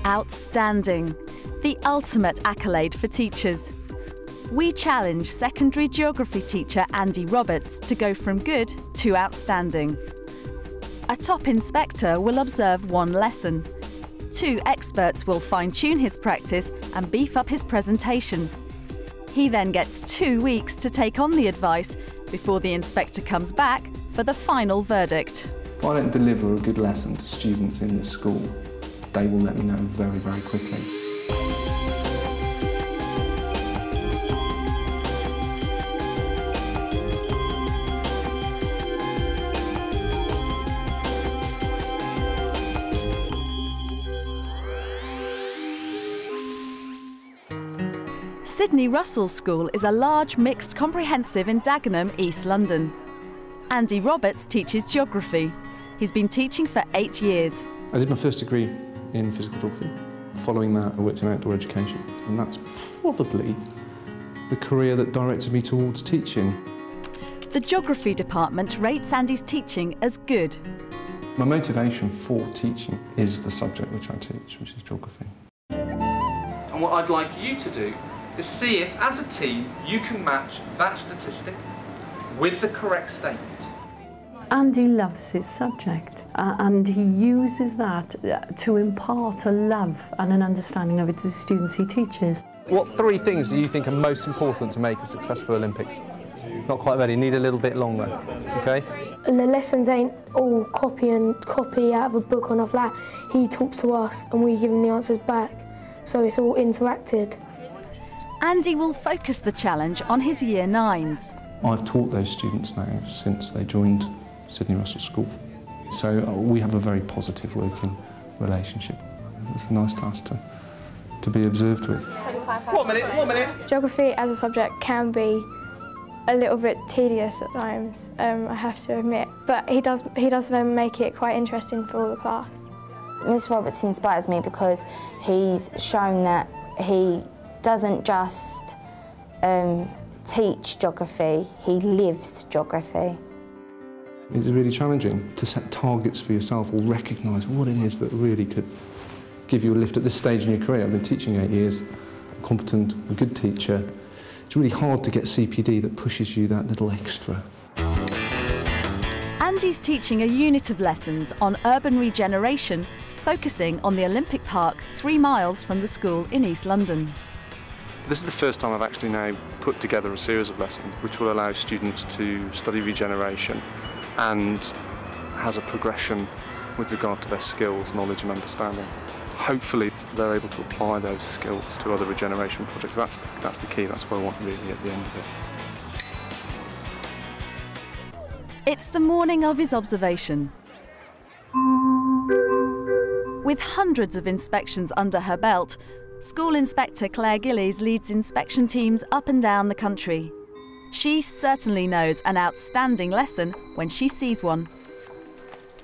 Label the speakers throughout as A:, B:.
A: Outstanding, the ultimate accolade for teachers. We challenge secondary geography teacher Andy Roberts to go from good to outstanding. A top inspector will observe one lesson. 2 experts will fine-tune his practice and beef up his presentation. He then gets 2 weeks to take on the advice before the inspector comes back for the final verdict.
B: If I don't deliver a good lesson to students in this school, they will let me know very, very quickly.
A: Sydney Russell School is a large mixed comprehensive in Dagenham, East London. Andy Roberts teaches geography. He's been teaching for 8 years.
B: I did my first degree in physical geography. Following that, I worked in outdoor education, and that's probably the career that directed me towards teaching.
A: The geography department rates Andy's teaching as good.
B: My motivation for teaching is the subject which I teach, which is geography.
C: And what I'd like you to do is see if, as a team, you can match that statistic with the correct statement.
D: Andy loves his subject and he uses that to impart a love and an understanding of it to the students he teaches.
E: What 3 things do you think are most important to make a successful Olympics? Not quite ready, need a little bit longer, okay?
F: The lessons ain't all copy out of a book or nothing like that. He talks to us and we give him the answers back, so it's all interacted.
A: Andy will focus the challenge on his Year 9s.
B: I've taught those students now since they joined Sydney Russell School. So we have a very positive working relationship. It's a nice class to be observed with.
C: 1 minute.
G: Geography as a subject can be a little bit tedious at times, I have to admit, but he does then make it quite interesting for all the class.
H: Ms Roberts inspires me because he's shown that he doesn't just teach geography, he lives geography.
B: It's really challenging to set targets for yourself or recognise what it is that really could give you a lift at this stage in your career. I've been teaching 8 years, competent, a good teacher. It's really hard to get CPD that pushes you that little extra.
A: Andy's teaching a unit of lessons on urban regeneration, focusing on the Olympic Park 3 miles from the school in East London.
I: This is the first time I've actually now put together a series of lessons which will allow students to study regeneration and has a progression with regard to their skills, knowledge and understanding. Hopefully they're able to apply those skills to other regeneration projects. That's the key, that's what I want really at the end of it.
A: It's the morning of his observation. With hundreds of inspections under her belt, School Inspector Claire Gillies leads inspection teams up and down the country. She certainly knows an outstanding lesson when she sees one.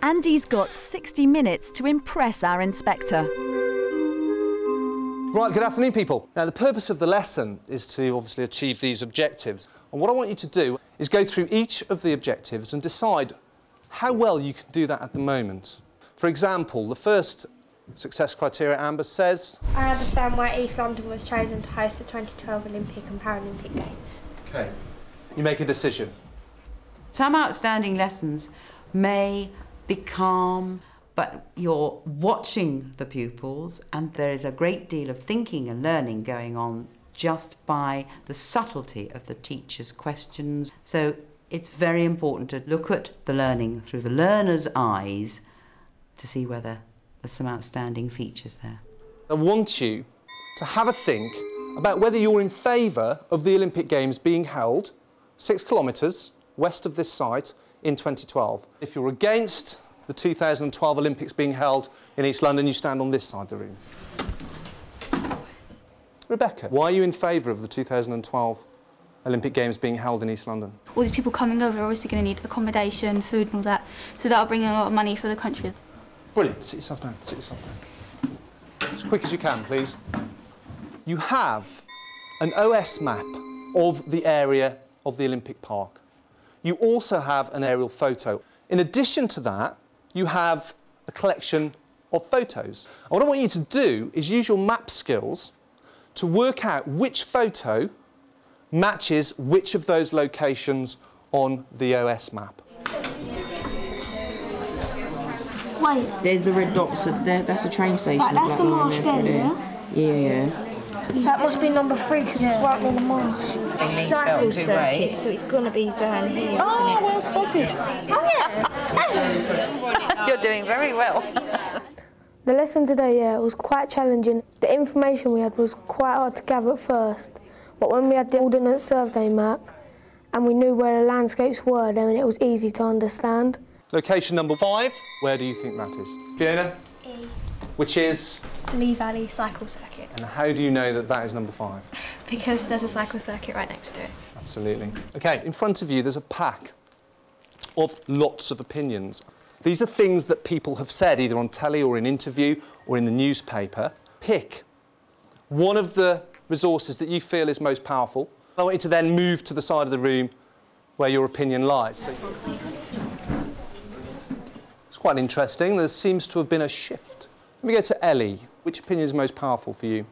A: Andy's got 60 minutes to impress our inspector.
E: Right, good afternoon, people. Now, the purpose of the lesson is to obviously achieve these objectives. And what I want you to do is go through each of the objectives and decide how well you can do that at the moment. For example, the first success criteria, Amber, says...
G: I understand why East London was chosen to host the 2012 Olympic and Paralympic Games.
E: OK. You make a decision.
J: Some outstanding lessons may be calm, but you're watching the pupils and there is a great deal of thinking and learning going on just by the subtlety of the teacher's questions. So it's very important to look at the learning through the learner's eyes to see whether there's some outstanding features there.
E: I want you to have a think about whether you're in favour of the Olympic Games being held 6 kilometres west of this site in 2012. If you're against the 2012 Olympics being held in East London, you stand on this side of the room. Rebecca, why are you in favour of the 2012 Olympic Games being held in East London?
G: All these people coming over are obviously going to need accommodation, food and all that, so that'll bring in a lot of money for the country.
E: Brilliant. Sit yourself down. Sit yourself down. As quick as you can, please. You have an OS map of the area of the Olympic Park. You also have an aerial photo. In addition to that, you have a collection of photos. And what I want you to do is use your map skills to work out which photo matches which of those locations on the OS map.
F: Wait.
K: There's the red dots there, that's a train station.
F: Right, that's the marsh there, yeah?
K: Yeah.
F: So it must be number 3 because it's right near the marsh.
H: Cycle circuit, so it's going to be down here.
K: Oh, well spotted.
H: Oh, yeah. You're doing very well.
F: The lesson today, yeah, was quite challenging. The information we had was quite hard to gather at first, but when we had the Ordnance Survey map and we knew where the landscapes were, then it was easy to understand.
E: Location number 5, where do you think that is? Fiona?
G: E.
E: Which is?
G: Lee Valley Cycle Circuit.
E: And how do you know that that is number 5?
G: Because there's a cycle circuit right next to it.
E: Absolutely. OK, in front of you there's a pack of lots of opinions. These are things that people have said either on telly or in interview or in the newspaper. Pick one of the resources that you feel is most powerful. I want you to then move to the side of the room where your opinion lies. So it's quite interesting. There seems to have been a shift. Let me go to Ellie. Which opinion is most powerful for you?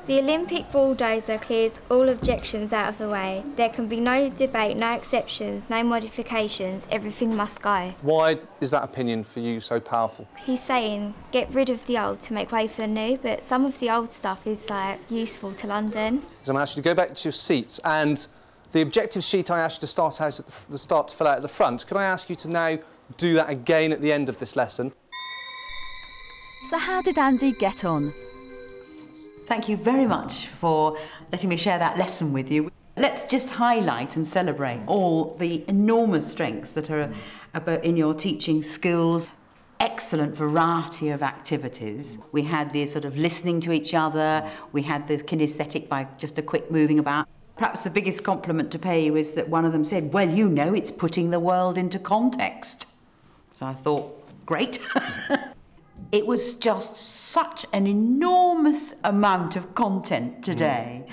L: The Olympic bulldozer clears all objections out of the way. There can be no debate, no exceptions, no modifications. Everything must go.
E: Why is that opinion for you so powerful?
L: He's saying get rid of the old to make way for the new, but some of the old stuff is like useful to London.
E: So I'm going to ask you to go back to your seats, and the objective sheet I asked you to start out at the start to fill out at the front. Could I ask you to now do that again at the end of this lesson?
A: So how did Andy get on?
J: Thank you very much for letting me share that lesson with you. Let's just highlight and celebrate all the enormous strengths that are in your teaching skills. Excellent variety of activities. We had the sort of listening to each other, we had the kinesthetic by just a quick moving about. Perhaps the biggest compliment to pay you is that one of them said, well, you know, it's putting the world into context. So I thought, great. It was just such an enormous amount of content today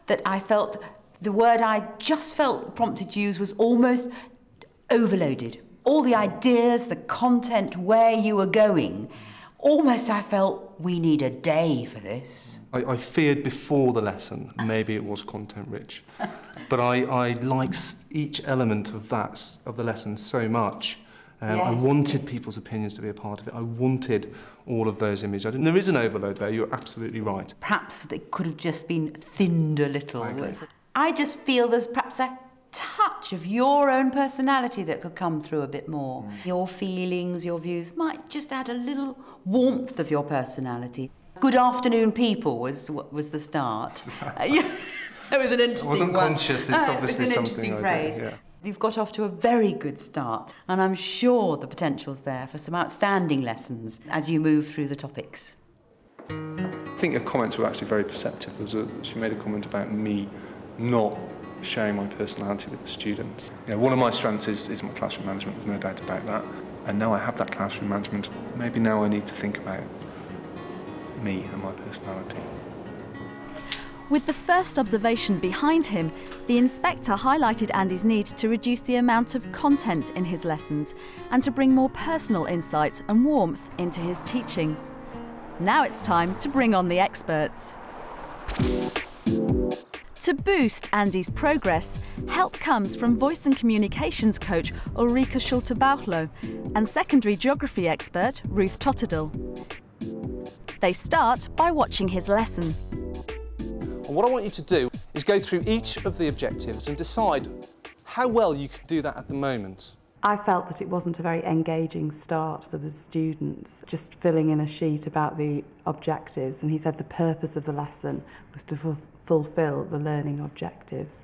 J: that I felt the word I just felt prompted to use was almost overloaded. All the ideas, the content, where you were going, almost I felt we need a day for this.
B: I feared before the lesson maybe it was content rich, but I liked each element of the lesson so much. Yes. I wanted people's opinions to be a part of it. I wanted all of those images. There is an overload there, you're absolutely right.
J: Perhaps it could have just been thinned a little. I just feel there's perhaps a touch of your own personality that could come through a bit more. Your feelings, your views might just add a little warmth of your personality. Good afternoon, people was the start. Yeah, that was an interesting one.
B: I wasn't conscious, it's obviously
J: it was an
B: something
J: interesting
B: I
J: phrase.
B: did, yeah.
J: You've got off to a very good start, and I'm sure the potential's there for some outstanding lessons as you move through the topics.
B: I think her comments were actually very perceptive. She made a comment about me not sharing my personality with the students. You know, one of my strengths is my classroom management, there's no doubt about that. And now I have that classroom management, maybe now I need to think about me and my personality.
A: With the first observation behind him, the inspector highlighted Andy's need to reduce the amount of content in his lessons and to bring more personal insights and warmth into his teaching. Now it's time to bring on the experts. To boost Andy's progress, help comes from voice and communications coach Ulrika Schulte-Bauchloh and secondary geography expert Ruth Totterdell. They start by watching his lesson.
E: And what I want you to do is go through each of the objectives and decide how well you can do that at the moment.
M: I felt that it wasn't a very engaging start for the students, just filling in a sheet about the objectives, and he said the purpose of the lesson was to fulfil the learning objectives,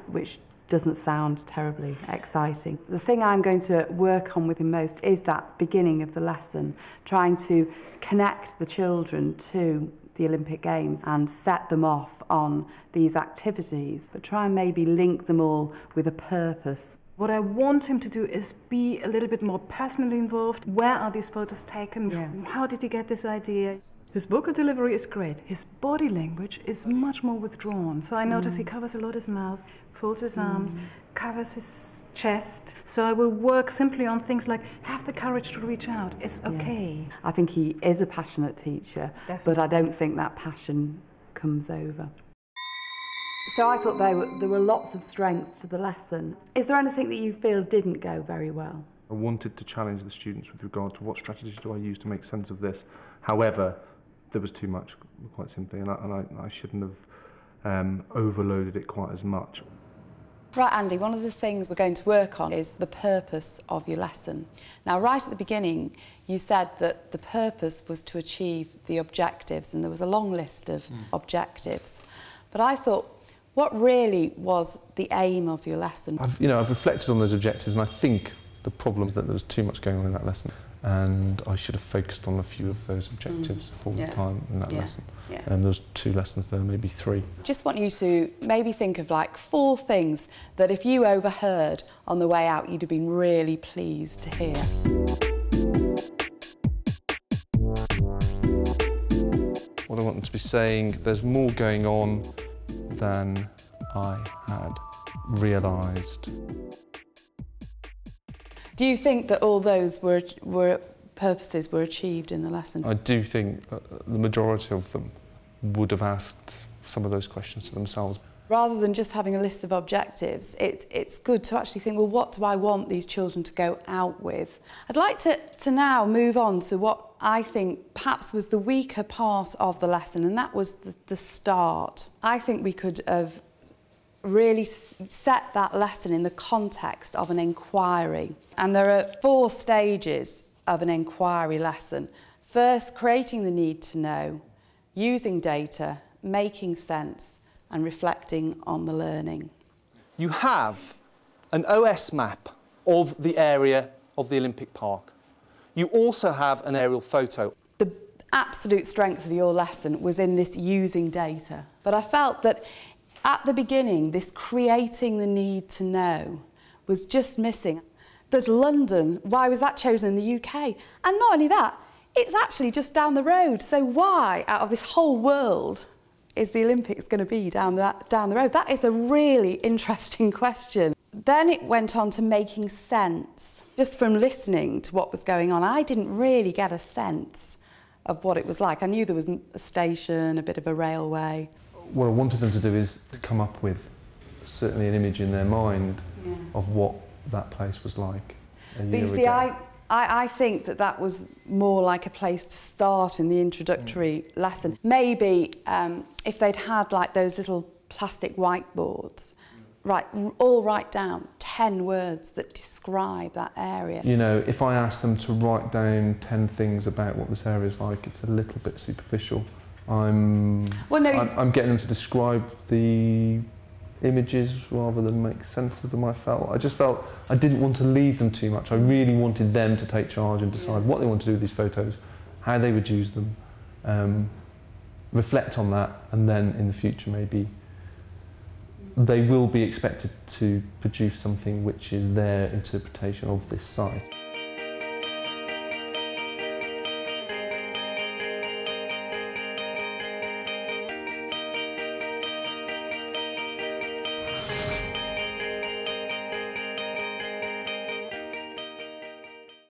M: which doesn't sound terribly exciting. The thing I'm going to work on with him most is that beginning of the lesson, trying to connect the children to the Olympic Games and set them off on these activities, but try and maybe link them all with a purpose.
N: What I want him to do is be a little bit more personally involved. Where are these photos taken? Yeah. How did he get this idea? His vocal delivery is great. His body language is much more withdrawn. So I notice he covers a lot his mouth, folds his arms, covers his chest. So I will work simply on things like, have the courage to reach out. It's okay.
M: I think he is a passionate teacher, but I don't think that passion comes over. So I thought there were lots of strengths to the lesson. Is there anything that you feel didn't go very well?
I: I wanted to challenge the students with regard to what strategies do I use to make sense of this. However, there was too much, quite simply, and I shouldn't have overloaded it quite as much.
M: Right, Andy, one of the things we're going to work on is the purpose of your lesson. Now, right at the beginning, you said that the purpose was to achieve the objectives, and there was a long list of objectives. But I thought, what really was the aim of your lesson?
B: I've reflected on those objectives, and I think the problem is that there was too much going on in that lesson, and I should have focused on a few of those objectives for the time in that lesson.
M: Yes.
B: And there was 2 lessons there, maybe 3.
M: Just want you to maybe think of like 4 things that if you overheard on the way out, you'd have been really pleased to hear.
B: What I want them to be saying, there's more going on than I had realised.
M: Do you think that all those purposes were achieved in the lesson?
B: I do think the majority of them would have asked some of those questions to themselves.
M: Rather than just having a list of objectives, it's good to actually think, well, what do I want these children to go out with? I'd like to now move on to what I think perhaps was the weaker part of the lesson, and that was the start. I think we could have really set that lesson in the context of an inquiry. And there are 4 stages of an inquiry lesson. First, creating the need to know, using data, making sense, and reflecting on the learning.
E: You have an OS map of the area of the Olympic Park. You also have an aerial photo.
M: The absolute strength of your lesson was in this using data. But I felt that at the beginning, this creating the need to know was just missing. There's London. Why was that chosen in the UK? And not only that, it's actually just down the road. So why, out of this whole world, is the Olympics going to be down the road? That is a really interesting question. Then it went on to making sense. Just from listening to what was going on, I didn't really get a sense of what it was like. I knew there was a station, a bit of a railway.
B: What I wanted them to do is come up with certainly an image in their mind of what that place was like a year
M: But you see,
B: ago.
M: I think that was more like a place to start in the introductory lesson. Maybe if they'd had like those little plastic whiteboards, all write down 10 words that describe that area.
B: You know, if I ask them to write down 10 things about what this area is like, it's a little bit superficial. I'm getting them to describe the images rather than make sense of them. I just felt I didn't want to leave them too much. I really wanted them to take charge and decide what they want to do with these photos, how they would use them, reflect on that, and then in the future maybe they will be expected to produce something which is their interpretation of this site.